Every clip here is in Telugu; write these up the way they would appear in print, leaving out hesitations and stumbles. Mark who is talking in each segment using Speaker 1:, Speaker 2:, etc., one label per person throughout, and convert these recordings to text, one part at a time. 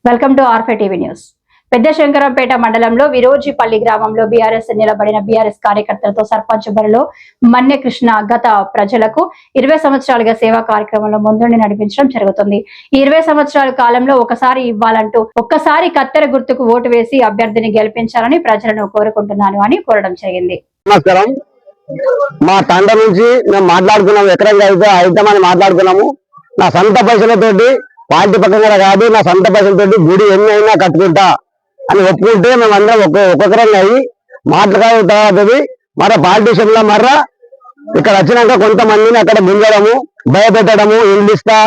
Speaker 1: వెల్కమ్ టు ఆర్ఫే టీవీ న్యూస్. పెద్ద శంకరంపేట మండలంలో విరోజిపల్లి గ్రామంలో బీఆర్ఎస్ నిలబడిన బీఆర్ఎస్ కార్యకర్తలతో సర్పంచ్ బరిలో మన్నె కృష్ణ గత ప్రజలకు 20 సంవత్సరాలుగా సేవా కార్యక్రమంలో ముందుండి నడిపించడం జరుగుతుంది. ఈ 20 సంవత్సరాల కాలంలో ఒకసారి ఇవ్వాలంటూ ఒక్కసారి కత్తెర గుర్తుకు ఓటు వేసి అభ్యర్థిని గెలిపించాలని ప్రజలను కోరుకుంటున్నాను అని కోరడం జరిగింది.
Speaker 2: నమస్కారం. మా తండ నుంచి మేము మాట్లాడుకున్నాము, ఎకరంగా అయితే మాట్లాడుకున్నాము. నా సొంత పైసలతోటి పార్టీ పక్కన కాదు, నా సొంత పైసలతోటి గుడి ఎన్ని అయినా కట్టుకుంటా అని ఒప్పుకుంటే మేమందరం ఒక్కొక్కరంగా అయ్యి మాట్లాడుతుంది. మరో పాలిటీషియన్లో ఇక్కడ వచ్చినాక కొంతమందిని అక్కడ గుంజడము, భయపెట్టడము, ఇల్లు ఇస్తా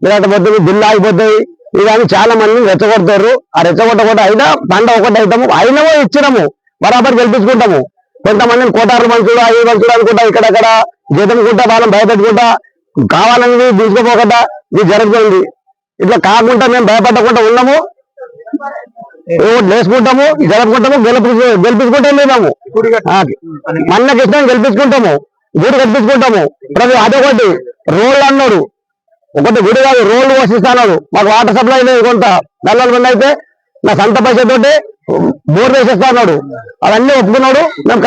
Speaker 2: లేకపోతే బిల్లు ఆగిపోతాయి ఇవన్నీ చాలా మందిని రెచ్చగొడతారు. ఆ రెచ్చగొట్టకుండా అయినా తండ ఒకటి అవుతాము, అయినవో ఇచ్చినాము, బరాబర్ గెలిపించుకుంటాము. కొంతమందిని కోటార్లు మంచుడు అవి మంచుడు అనుకుంటా ఇక్కడక్కడ జీతంకుంటా వాళ్ళని భయపెట్టుకుంటా కావాలని తీసుకోపోకుండా ఇది జరుగుతుంది. ఇట్లా కాకుండా మేము భయపడకుండా ఉన్నాము, వేసుకుంటాము, జరుపుకుంటాము, గెలిపించుకుంటాం. మేము మన్న కృష్ణ గెలిపించుకుంటాము, గుడి కట్టించుకుంటాము. ప్రతి అదొకటి రోడ్లు అన్నాడు, ఒకటి గుడి కాదు రోడ్లు పోషిస్తాడు. మాకు వాటర్ సప్లై లేదు, కొంత నల్లల మంది అయితే నా సొంత పైసలతోటి బోర్ వేసేస్తా అన్నాడు. అవన్నీ ఒప్పుకున్నాడు. మేము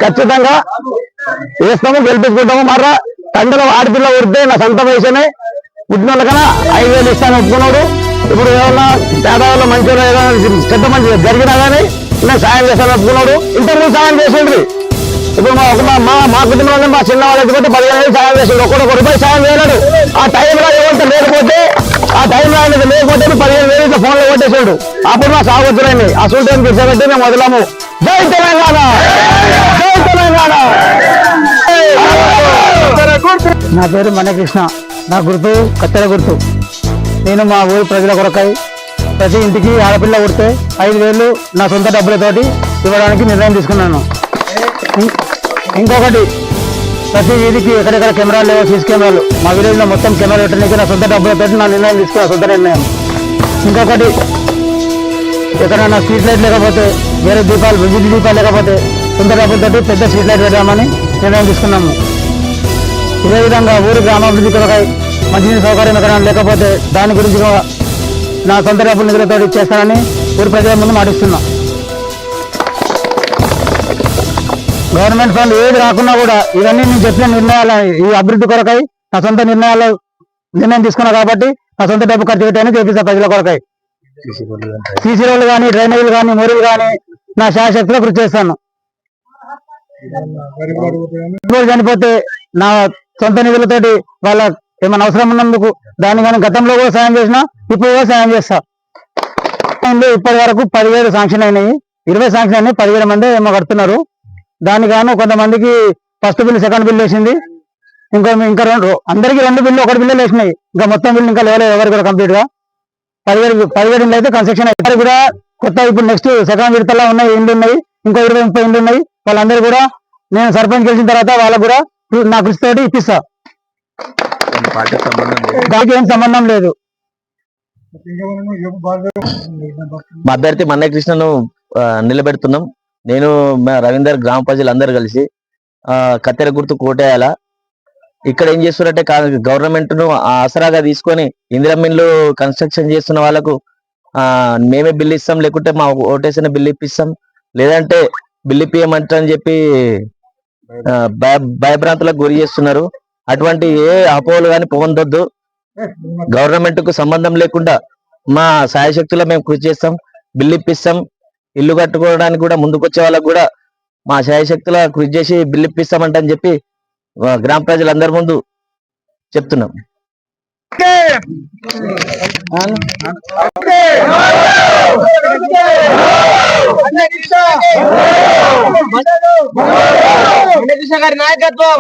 Speaker 2: ఖచ్చితంగా వేస్తాము, గెలిపించుకుంటాము. మర్రా తండ్రిలో ఆడపిల్ల ఉడితే నా సొంత పైసనే పుట్టిన వాళ్ళకన్నా 5,000 ఇస్తాను ఒప్పుకున్నాడు. ఇప్పుడు ఏమన్నా పేదవాళ్ళు మంచిగా ఏదైనా చెడ్డ మంచి జరిగినా కానీ నేను సాయం చేస్తాను ఒప్పుకున్నాడు. ఇంతకుముందు సాయం చేసిండ్రి. ఇప్పుడు మా కుటుంబంలో మా చిన్న వాళ్ళు ఎత్తుకుంటే 15,000 సాయం చేసిండు, ఒక్కొక్క రూపాయి సాయం చేయలేడు. ఆ టైంలో ఏమంటే లేకపోతే 15,000 ఇట్లా ఫోన్లో కొట్టేసాడు. అప్పుడు మా సాగొచ్చులైంది. ఆ సూట్యాన్ని కూర్చోబెట్టి మేము వదిలాము. జై తెలంగాణ, జై తెలంగాణ.
Speaker 3: నా పేరు మన్నకృష్ణ, నా గుర్తు కత్తెర గుర్తు. నేను మా ఊరి ప్రజల కొరకై ప్రతి ఇంటికి ఆడపిల్ల ఉడితే 5,000 నా సొంత డబ్బులతోటి ఇవ్వడానికి నిర్ణయం తీసుకున్నాను. ఇంకొకటి, ప్రతి వీధికి ఎక్కడెక్కడ కెమెరాలు లేవో సీసీ కెమెరాలు మా విలేజ్లో మొత్తం కెమెరా పెట్టడానికి నా సొంత డబ్బులతోటి నా నిర్ణయం తీసుకున్నా, సొంత నిర్ణయం. ఇంకొకటి, ఎక్కడైనా స్ట్రీట్ లైట్ లేకపోతే వేరే దీపాలు విద్యుత్ దీపాలు లేకపోతే సొంత డబ్బులతోటి పెద్ద స్ట్రీట్ లైట్ పెట్టామని నిర్ణయం తీసుకున్నాము. ఇదే విధంగా ఊరి గ్రామాభివృద్ధి కొరకై మంచినీటి సౌకర్యం ఎక్కడైనా లేకపోతే దాని గురించి నా సొంత డబ్బుల నిధులతో ఇచ్చేస్తానని ఊరి ప్రజల ముందు మాటిస్తున్నాం. గవర్నమెంట్ ఫండ్ ఏది రాకున్నా కూడా ఇవన్నీ నేను చెప్పిన నిర్ణయాలు, ఈ అభివృద్ధి కొరకై నా సొంత నిర్ణయం తీసుకున్నా కాబట్టి నా సొంత డబ్బు ఖర్చు పెట్టాలని చేపిస్తా ప్రజల కొరకై. సీసీ రోడ్లు కానీ, డ్రైనేజీలు కానీ, మొరులు కానీ నా శాయశక్తిలో కృషి చేస్తాను. చనిపోతే నా సొంత నిధులతోటి వాళ్ళ ఏమైనా అవసరం ఉన్నందుకు దాన్ని కానీ గతంలో కూడా సాయం చేసినా ఇప్పుడు కూడా సాయం చేస్తా. ఇప్పటి వరకు 10,000 శాంక్షన్ అయినాయి, 20 శాంక్షన్ అయినాయి, 15 మంది ఏమో కడుతున్నారు. దానికి గాను కొంతమందికి ఫస్ట్ బిల్లు, సెకండ్ బిల్లు వేసింది. ఇంకా అందరికీ 2 బిల్లు, 1 బిల్లు వేసినాయి. ఇంకా మొత్తం బిల్లు ఇంకా లేవలేదు ఎవరు కూడా కంప్లీట్ గా. 17 ఇండ్లు అయితే కన్స్ట్రక్షన్ అయ్యారు కూడా. కొత్త ఇప్పుడు నెక్స్ట్ సెకండ్ విడతలా ఉన్నాయి ఇండ్లు ఉన్నాయి, ఇంకో 20-30 ఇండ్లు ఉన్నాయి. వాళ్ళందరూ కూడా నేను సర్పంచ్ గెలిచిన తర్వాత వాళ్ళకు కూడా నా కృషితోటి ఇప్పిస్తా. దానికి ఏం సంబంధం లేదు.
Speaker 4: మా అభ్యర్థి మన్నె కృష్ణను నిలబెడుతున్నాం. నేను రవీందర్ గ్రామ ప్రజలందరూ కలిసి కత్తెర గుర్తు కోటేయాల. ఇక్కడ ఏం చేస్తున్నారంటే గవర్నమెంట్ ను ఆసరాగా తీసుకొని ఇందిరమ్మిన్లు కన్స్ట్రక్షన్ చేస్తున్న వాళ్ళకు మేమే బిల్లు ఇస్తాం, లేకుంటే మా ఓటేసిన బిల్లు ఇప్పిస్తాం, లేదంటే బిల్లు ఇప్పియమంటారని చెప్పి భయభ్రాంతులకు గురి చేస్తున్నారు. అటువంటి ఏ అపోహలు కానీ పొందొద్దు. గవర్నమెంట్ కు సంబంధం లేకుండా మా సాయశక్తుల్లో మేము కృషి చేస్తాం, బిల్లు ఇప్పిస్తాం. ఇల్లు కట్టుకోవడానికి కూడా ముందుకొచ్చే వాళ్ళకు కూడా మా సాయశక్తుల కృషి చేసి బిల్లు ఇప్పిస్తామంటని చెప్పి గ్రామ ప్రజలందరి ముందు చెప్తున్నాం.
Speaker 2: నాయకత్వం